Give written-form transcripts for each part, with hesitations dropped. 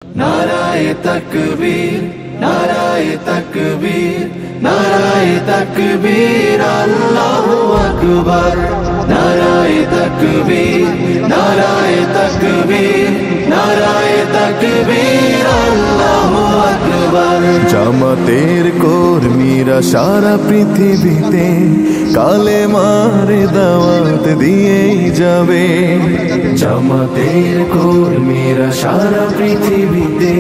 नाराए तकबीर, नाराए तकबीर, नाराए तकबीर, अल्लाहु अकबर। नाराए तकबीर, नाराए तकबीर, नाराए तकबीर, अल्लाहु अकबर। জামাতের কর্মীরা সারা পৃথিবীতে কালেমার দাওয়াত দিয়েই যাবে। জামাতের কর্মীরা সারা পৃথিবীতে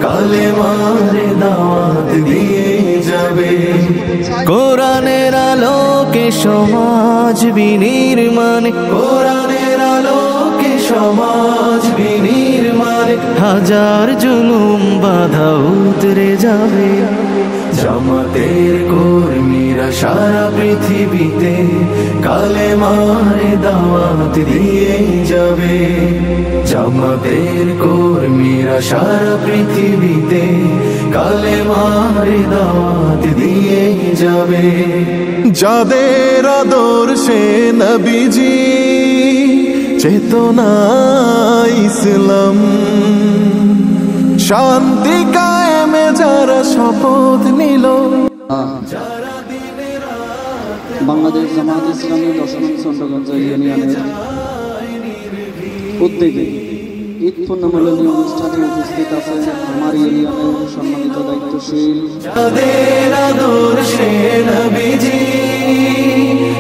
কালেমার দাওয়াত দিয়েই যাবে। কোরআনের আলোকে সমাজ বিনির্মাণ, কোরআনের আলোকে সমাজ বিনির্মাণ, হাজার জুলুম বাধা উতরে যাবে। জামাতের কর্মীরা সারা পৃথিবীতে কালেমার দাওয়াত দিয়ে যাবে। জামাতের কর্মীরা সারা পৃথিবীতে কালেমার দাওয়াত দিয়ে যাবে। যাদের আদর্শে নবীজি চেতনা ইসলাম, শান্তি কায়েমে যারা শপথ নিল। বাংলাদেশ জামাত ইসলামী 10 নং চন্দ্রগঞ্জ ইউনিয়নের উদ্যোগে ঈদ পূর্ণমিলনী অনুষ্ঠানে উপস্থিত আছেন আমার ইউনিয়নের সম্মানিত দায়িত্বশীল। যাদের আদর্শে নবীজি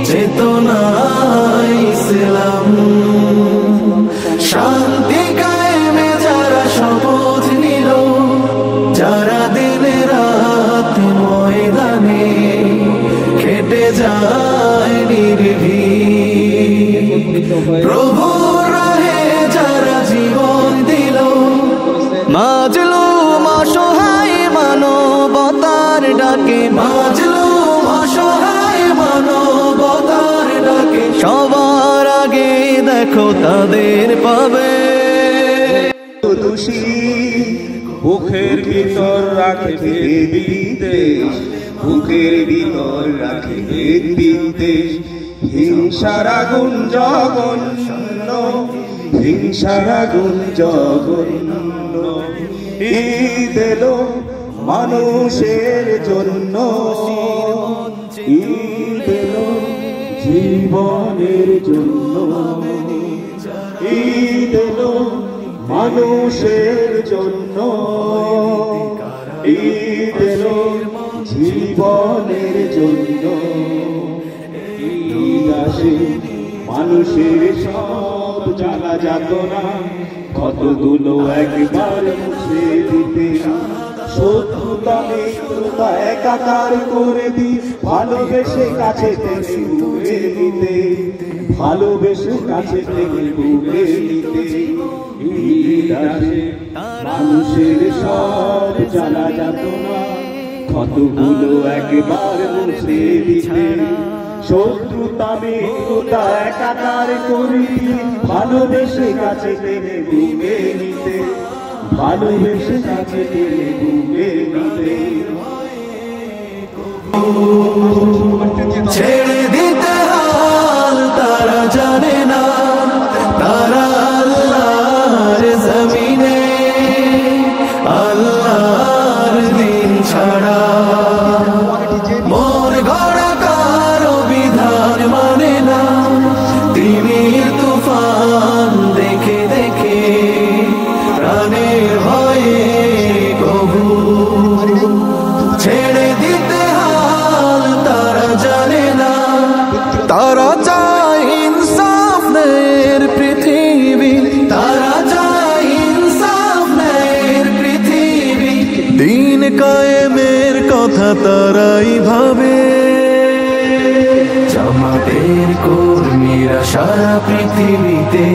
চেতনা ইসলাম, শান্তি কায়েমে যারা শপথ নিল, যারা দিন রাত ময়দানে খেটে যায় নির্ভীক, প্রভুর রাহে যারা জীবন দিল, মাজলুম অসহায় মানবতার ডাকে, মাজলুম অসহায় মানবতার ডাকে, সবার আগে দেখো তাদের পাবে। দোষী বুকের ভিতর রাখে বিদ্বেষ, বুকের ভিতর রাখে বিদ্বেষ, হিংসার আগুন জঘন্য, হিংসার আগুন জঘন্য। ঈদ এলো মানুষের জন্য, ঈদ এলো জীবনের জন্য, ঈদ এলো মানুষের জন্য, ঈদ এলো জীবনের জন্য। ঈদ আসে মানুষের সব জ্বালা যাতনা, কতগুলো একবার মুছে দিতে, শত্রুতা মিত্রতা একাকার করে দি, ভালোবেসে কাছে টেনে বুকে নিতে, ভালোবেসে কাছে টেনে বুকে নিতে। ঈদ আসে মানুষের সব জ্বালা যাতনা, কতগুলো একবার মুছে দিতে, শত্রুতা মিত্রতা একাকার করে দি, ভালোবেসে কাছে টেনে বুকে নিতে, ভালোবেসে কাছে টেনে বুকে নিতে। ছেড়ে দিতে হাল তারা জানে না, তারা আল্লাহর জমিনে আল্লাহর দিন ছাড়া মন গড়া কারো বিধান মানে না। তিনি তুফান দেখে দেখে প্রাণের ভয়ে কবু ছেড়ে দিতে হাল তারা জানে না। তারা চায় ইনসাফ ন্যায়ের পৃথিবী, তারা চায় ইনসাফ ন্যায়ের পৃথিবী, দিন কায়েমের কথা তারাই ভাবে। জামাতের কর্মীরা সারা পৃথিবীতে